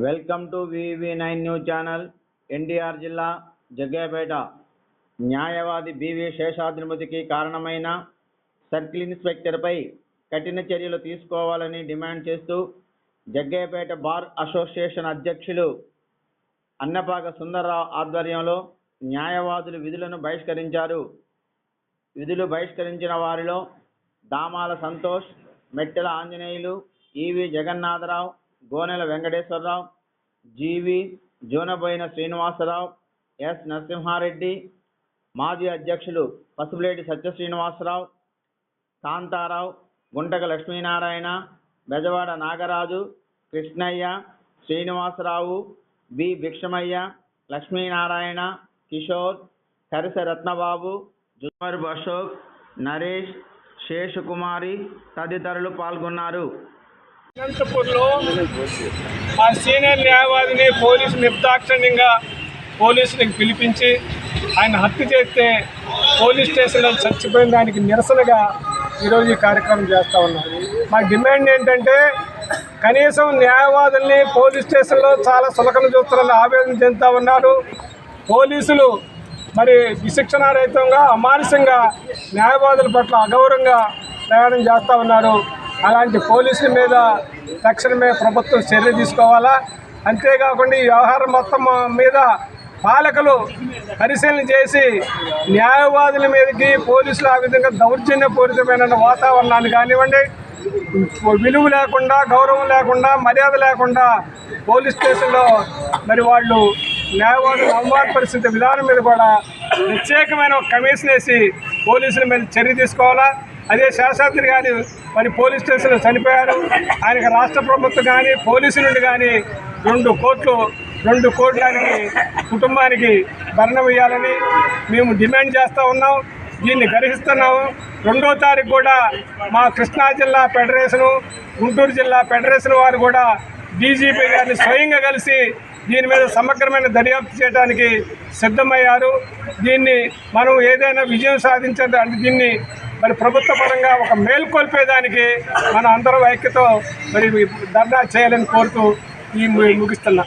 Welcome to VV9 news channel. NTR జిల్లా జగ్గయ్యపేట న్యాయవాది BV Seshadri మృతికి కారణమైన సర్కిల్ ఇన్స్పెక్టర్పై కఠిన చర్యలు తీసుకోవాలని డిమాండ్ చేస్తూ జగ్గయ్యపేట బార్ అసోసియేషన్ అధ్యక్షులు అన్నపాక సుందర్రావు ఆధ్వర్యంలో న్యాయవాదులు విధులను బహిష్కరించారు. విధులు బహిష్కరించిన వారిలో దామాల సంతోష్, మెట్టెల ఆంజనేయులు, ఈవి జగన్నాథరావు, గోనెల వెంకటేశ్వరరావు, జీవి జోనబోయిన శ్రీనివాసరావు, ఎస్ నరసింహారెడ్డి, మాజీ అధ్యక్షులు పసుపులేటి సత్యశ్రీనివాసరావు, కాంతారావు, గుంటక లక్ష్మీనారాయణ, బెజవాడ నాగరాజు, కృష్ణయ్య, శ్రీనివాసరావు, బి భిక్షమయ్య, లక్ష్మీనారాయణ, కిషోర్, కరిస రత్నబాబు, జుమర్ అశోక్, నరేష్, శేషకుమారి తదితరులు పాల్గొన్నారు. అనంతపూర్లో ఆ సీనియర్ న్యాయవాదిని పోలీసు నిర్దాక్షిణ్యంగా పోలీసులకు పిలిపించి ఆయన హత్య చేస్తే పోలీస్ స్టేషన్లో చచ్చిపోయిన దానికి నిరసనగా ఈరోజు ఈ కార్యక్రమం చేస్తూ ఉన్నాం. మా డిమాండ్ ఏంటంటే కనీసం న్యాయవాదుల్ని పోలీస్ స్టేషన్లో చాలా సులకన చూస్తున్న ఆవేదన చెందుతూ ఉన్నారు. పోలీసులు మరి విశిక్షణారహితంగా అమానుషంగా న్యాయవాదుల పట్ల అగౌరవంగా ప్రయాణం చేస్తూ ఉన్నారు. అలాంటి పోలీసుల మీద తక్షణమే ప్రభుత్వం చర్య తీసుకోవాలా. అంతేకాకుండా ఈ వ్యవహారం మొత్తం మీద పాలకులు పరిశీలన చేసి న్యాయవాదుల మీదకి పోలీసులు ఆ విధంగా దౌర్జన్యపూరితమైన వాతావరణాన్ని కానివ్వండి, విలువ లేకుండా, గౌరవం లేకుండా, మర్యాద లేకుండా పోలీస్ స్టేషన్లో మరి వాళ్ళు న్యాయవాదులు అవమానపరిస్థితి విధానం మీద కూడా ప్రత్యేకమైన ఒక కమిషన్ వేసి పోలీసుల మీద చర్య తీసుకోవాలా. అదే శేషాద్రి గారు మరి పోలీస్ స్టేషన్లో చనిపోయారు. ఆయనకు రాష్ట్ర ప్రభుత్వం కానీ పోలీసు నుండి కానీ 2 కోట్ల కుటుంబానికి భరణం ఇవ్వాలని మేము డిమాండ్ చేస్తూ ఉన్నాం. దీన్ని గర్హిస్తున్నాము. 2వ తారీఖు కూడా మా కృష్ణా జిల్లా ఫెడరేషను, గుంటూరు జిల్లా ఫెడరేషన్ వారు కూడా డీజీపీ గారిని స్వయంగా కలిసి దీని మీద సమగ్రమైన దర్యాప్తు చేయడానికి సిద్ధమయ్యారు. దీన్ని మనం ఏదైనా విజయం సాధించాలంటే దీన్ని మరి ప్రభుత్వ పరంగా ఒక మేల్కొల్పేదానికి మన అందరం ఐక్యతో మరి ధర్నా చేయాలని కోరుతూ ముగిస్తున్నా.